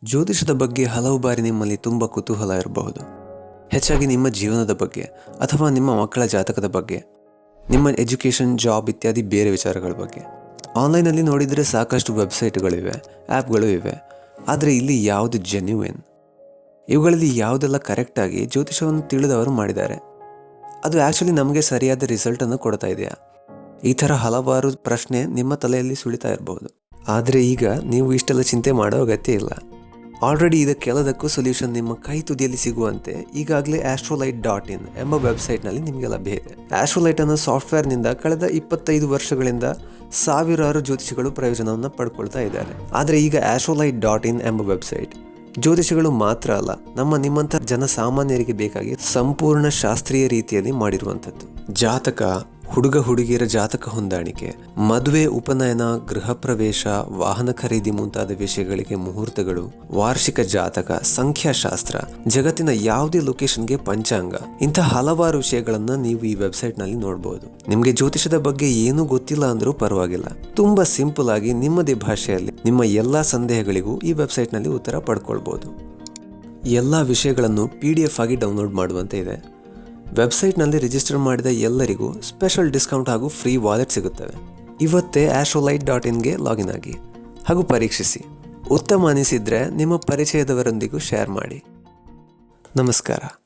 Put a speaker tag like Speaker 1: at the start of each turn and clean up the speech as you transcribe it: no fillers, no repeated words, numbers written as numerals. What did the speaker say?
Speaker 1: ಜ್ಯೋತಿಷದ ಬಗ್ಗೆ ಹಲವು ಬಾರಿ ನಿಮ್ಮಲ್ಲಿ ತುಂಬ ಕುತೂಹಲ ಇರಬಹುದು. ಹೆಚ್ಚಾಗಿ ನಿಮ್ಮ ಜೀವನದ ಬಗ್ಗೆ ಅಥವಾ ನಿಮ್ಮ ಮಕ್ಕಳ ಜಾತಕದ ಬಗ್ಗೆ, ನಿಮ್ಮ ಎಜುಕೇಷನ್, ಜಾಬ್ ಇತ್ಯಾದಿ ಬೇರೆ ವಿಚಾರಗಳ ಬಗ್ಗೆ. ಆನ್ಲೈನಲ್ಲಿ ನೋಡಿದರೆ ಸಾಕಷ್ಟು ವೆಬ್ಸೈಟ್ಗಳಿವೆ, ಆ್ಯಪ್ಗಳು ಇವೆ. ಆದರೆ ಇಲ್ಲಿ ಯಾವುದು ಜೆನ್ಯುಯಿನ್? ಇವುಗಳಲ್ಲಿ ಯಾವುದೆಲ್ಲ ಕರೆಕ್ಟಾಗಿ ಜ್ಯೋತಿಷವನ್ನು ತಿಳಿದವರು ಮಾಡಿದ್ದಾರೆ? ಅದು ಆ್ಯಕ್ಚುಲಿ ನಮಗೆ ಸರಿಯಾದ ರಿಸಲ್ಟನ್ನು ಕೊಡ್ತಾ ಇದೆಯಾ? ಈ ಥರ ಹಲವಾರು ಪ್ರಶ್ನೆ ನಿಮ್ಮ ತಲೆಯಲ್ಲಿ ಸುಳಿತಾ ಇರಬಹುದು. ಆದರೆ ಈಗ ನೀವು ಇಷ್ಟೆಲ್ಲ ಚಿಂತೆ ಮಾಡೋ ಅಗತ್ಯ ಇಲ್ಲ. ಆಲ್ರೆಡಿ ಇದಕ್ಕೆಲ್ಲದಕ್ಕೂ ಸೊಲ್ಯೂಷನ್ ನಿಮ್ಮ ಕೈ ತುದಿಯಲ್ಲಿ ಸಿಗುವಂತೆ ಈಗಾಗಲೇ astrolight.in ಎಂಬ ವೆಬ್ಸೈಟ್ನಲ್ಲಿ ನಿಮಗೆ ಲಭ್ಯ ಇದೆ. ಆಸ್ಟ್ರೋಲೈಟ್ ಅನ್ನೋ ಸಾಫ್ಟ್ವೇರ್ನಿಂದ ಕಳೆದ 25 ವರ್ಷಗಳಿಂದ ಸಾವಿರಾರು ಜ್ಯೋತಿಷಿಗಳು ಪ್ರಯೋಜನವನ್ನು ಪಡ್ಕೊಳ್ತಾ ಇದ್ದಾರೆ. ಆದರೆ ಈಗ astrolight.in ಎಂಬ ವೆಬ್ಸೈಟ್ ಜ್ಯೋತಿಷಿಗಳು ಮಾತ್ರ ಅಲ್ಲ, ನಿಮ್ಮಂಥ ಜನಸಾಮಾನ್ಯರಿಗೆ ಬೇಕಾಗಿ ಸಂಪೂರ್ಣ ಶಾಸ್ತ್ರೀಯ ರೀತಿಯಲ್ಲಿ ಮಾಡಿರುವಂಥದ್ದು. ಜಾತಕ, ಹುಡುಗ ಹುಡುಗಿಯರ ಜಾತಕ ಹೊಂದಾಣಿಕೆ, ಮದುವೆ, ಉಪನಯನ, ಗೃಹ ಪ್ರವೇಶ, ವಾಹನ ಖರೀದಿ ಮುಂತಾದ ವಿಷಯಗಳಿಗೆ ಮುಹೂರ್ತಗಳು, ವಾರ್ಷಿಕ ಜಾತಕ, ಸಂಖ್ಯಾಶಾಸ್ತ್ರ, ಜಗತ್ತಿನ ಯಾವುದೇ ಲೊಕೇಶನ್ಗೆ ಪಂಚಾಂಗ, ಇಂಥ ಹಲವಾರು ವಿಷಯಗಳನ್ನ ನೀವು ಈ ವೆಬ್ಸೈಟ್ನಲ್ಲಿ ನೋಡಬಹುದು. ನಿಮಗೆ ಜ್ಯೋತಿಷದ ಬಗ್ಗೆ ಏನೂ ಗೊತ್ತಿಲ್ಲ ಅಂದ್ರೂ ಪರವಾಗಿಲ್ಲ, ತುಂಬಾ ಸಿಂಪಲ್ ಆಗಿ ನಿಮ್ಮದೇ ಭಾಷೆಯಲ್ಲಿ ನಿಮ್ಮ ಎಲ್ಲಾ ಸಂದೇಹಗಳಿಗೂ ಈ ವೆಬ್ಸೈಟ್ನಲ್ಲಿ ಉತ್ತರ ಪಡ್ಕೊಳ್ಬಹುದು. ಎಲ್ಲ ವಿಷಯಗಳನ್ನು PDF ಆಗಿ ಡೌನ್ಲೋಡ್ ಮಾಡುವಂತೆ ಇದೆ. ವೆಬ್ಸೈಟ್ನಲ್ಲಿ ರಿಜಿಸ್ಟರ್ ಮಾಡಿದ ಎಲ್ಲರಿಗೂ ಸ್ಪೆಷಲ್ ಡಿಸ್ಕೌಂಟ್ ಹಾಗೂ ಫ್ರೀ ವಾಲೆಟ್ ಸಿಗುತ್ತವೆ. ಇವತ್ತೇ astrolight.inಗೆ ಲಾಗಿನ್ ಆಗಿ ಹಾಗೂ ಪರೀಕ್ಷಿಸಿ. ಉತ್ತಮ ಅನಿಸಿದ್ರೆ ನಿಮ್ಮ ಪರಿಚಯದವರೊಂದಿಗೂ ಶೇರ್ ಮಾಡಿ. ನಮಸ್ಕಾರ.